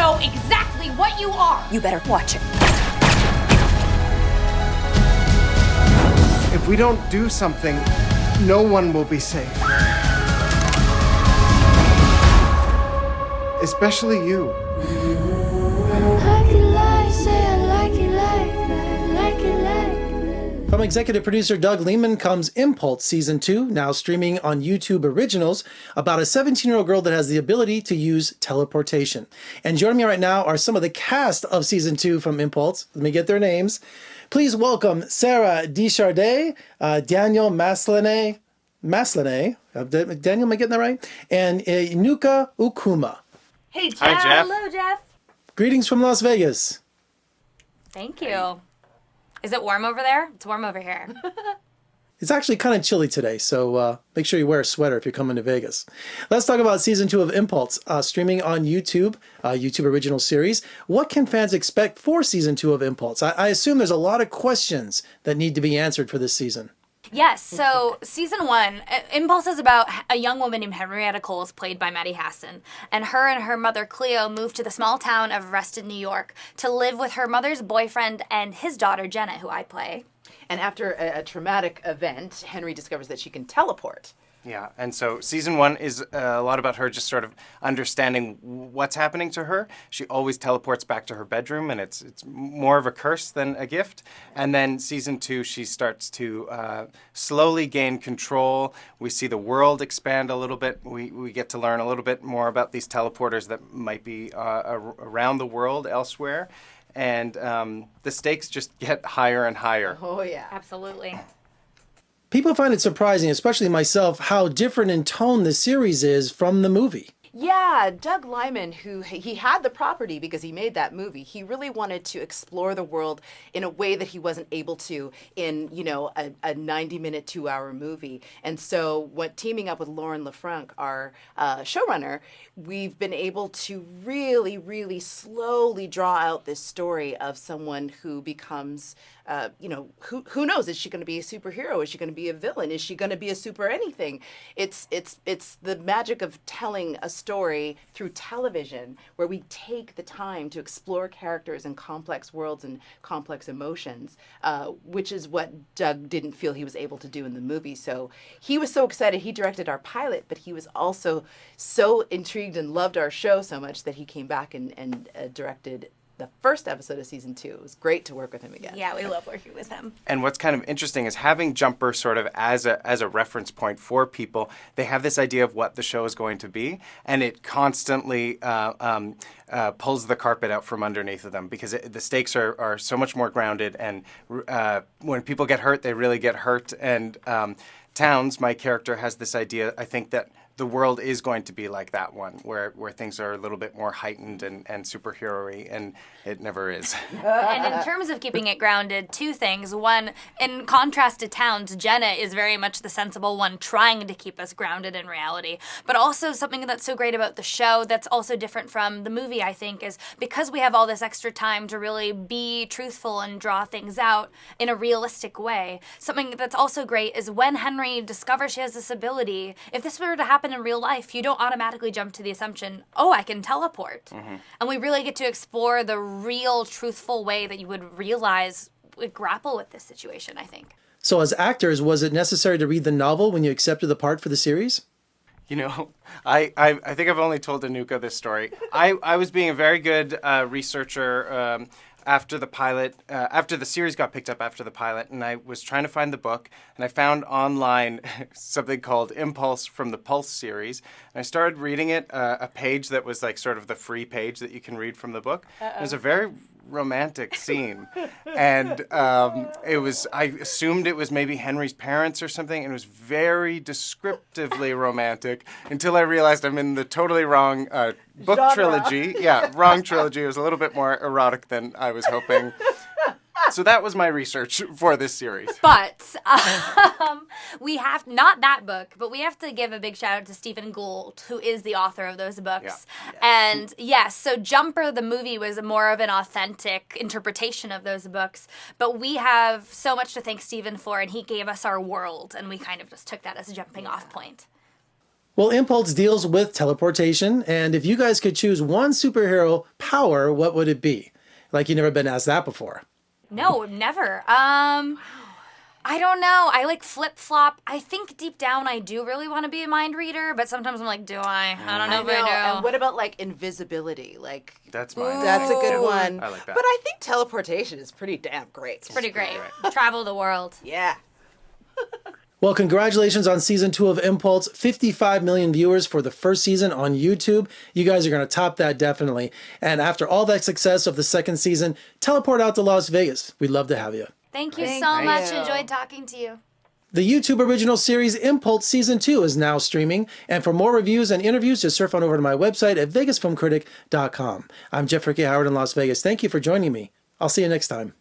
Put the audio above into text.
know exactly what you are. You better watch it. If we don't do something, no one will be safe. Especially you. From executive producer Doug Liman comes Impulse Season 2, now streaming on YouTube Originals, about a 17-year-old girl that has the ability to use teleportation. And joining me right now are some of the cast of Season 2 from Impulse. Let me get their names. Please welcome Sarah Dejardins, Daniel Maslany, Daniel, am I getting that right? And Enuka Okuma. Hey, Jeff. Hi, Jeff. Hello, Jeff. Greetings from Las Vegas. Thank you. Is it warm over there? It's warm over here. It's actually kind of chilly today, so make sure you wear a sweater if you're coming to Vegas. Let's talk about Season 2 of Impulse, streaming on YouTube, YouTube original series. What can fans expect for Season 2 of Impulse? I assume there's a lot of questions that need to be answered for this season. Yes, so Season 1, Impulse is about a young woman named Henrietta Coles, played by Maddie Hasson. And her mother, Cleo, moved to the small town of Reston, New York, to live with her mother's boyfriend and his daughter, Jenna, who I play. And after a traumatic event, Henry discovers that she can teleport. Yeah, and so Season 1 is a lot about her just sort of understanding what's happening to her. She always teleports back to her bedroom, and it's more of a curse than a gift. And then Season 2, she starts to slowly gain control. We see the world expand a little bit. We get to learn a little bit more about these teleporters that might be around the world elsewhere. And the stakes just get higher and higher. Oh, yeah. Absolutely. People find it surprising, especially myself, how different in tone the series is from the movie. Yeah, Doug Liman, who he had the property because he made that movie. He really wanted to explore the world in a way that he wasn't able to in, a 90-minute, 2-hour movie. And so teaming up with Lauren LaFranc, our showrunner, we've been able to really, really slowly draw out this story of someone who becomes, who knows? Is she going to be a superhero? Is she going to be a villain? Is she going to be a super anything? It's the magic of telling a story through television where we take the time to explore characters and complex worlds and complex emotions, which is what Doug didn't feel he was able to do in the movie. So he was so excited. He directed our pilot, but he was also so intrigued and loved our show so much that he came back and directed the first episode of Season 2. It was great to work with him again. Yeah, we love working with him. And what's kind of interesting is having Jumper sort of as a reference point for people. They have this idea of what the show is going to be, and it constantly pulls the carpet out from underneath of them because the stakes are so much more grounded. And when people get hurt, they really get hurt. And Towns, my character, has this idea, I think, that the world is going to be like that one, where things are a little bit more heightened and superhero-y, and it never is. And in terms of keeping it grounded, two things. One, in contrast to Towns, Jenna is very much the sensible one trying to keep us grounded in reality. But also something that's so great about the show that's also different from the movie, I think, is because we have all this extra time to really be truthful and draw things out in a realistic way. Something that's also great is when Henry discovers she has this ability, if this were to happen in real life, you don't automatically jump to the assumption, oh, I can teleport. Mm-hmm. And we really get to explore the real, truthful way that you would grapple with this situation, I think. So as actors, was it necessary to read the novel when you accepted the part for the series? I think I've only told Enuka this story. I was being a very good researcher after the pilot, after the series got picked up after the pilot, and I was trying to find the book, and I found online something called Impulse from the Pulse series, and I started reading it, a page that was like sort of the free page that you can read from the book. It was a very romantic scene, and I assumed it was maybe Henry's parents or something, and it was very descriptively romantic until I realized I'm in the totally wrong book genre. Trilogy. Yeah, wrong trilogy. It was a little bit more erotic than I was hoping. So that was my research for this series. But we have, not that book, but we have to give a big shout out to Stephen Gould, who is the author of those books. Yeah. And yes, so Jumper, the movie, was more of an authentic interpretation of those books. But we have so much to thank Stephen for, and he gave us our world, and we kind of just took that as a jumping off point. Well, Impulse deals with teleportation, and if you guys could choose one superhero power, what would it be? Like you've never been asked that before. No, never. I don't know. I like flip-flop. I think deep down I do really want to be a mind reader, but sometimes I'm like, do I? I don't know if I do. And what about like invisibility? Like That's mine. that's a good one. I like that. But I think teleportation is pretty damn great. It's Pretty great. Travel the world. Yeah. Well, congratulations on season 2 of Impulse. 55 million viewers for the first season on YouTube. You guys are going to top that definitely. And after all that success of the second season, teleport out to Las Vegas. We'd love to have you. Thank you Thank so you. much. Enjoyed talking to you. The YouTube original series Impulse Season 2 is now streaming. And for more reviews and interviews, just surf on over to my website at vegasfilmcritic.com. I'm Jeffrey K. Howard in Las Vegas. Thank you for joining me. I'll see you next time.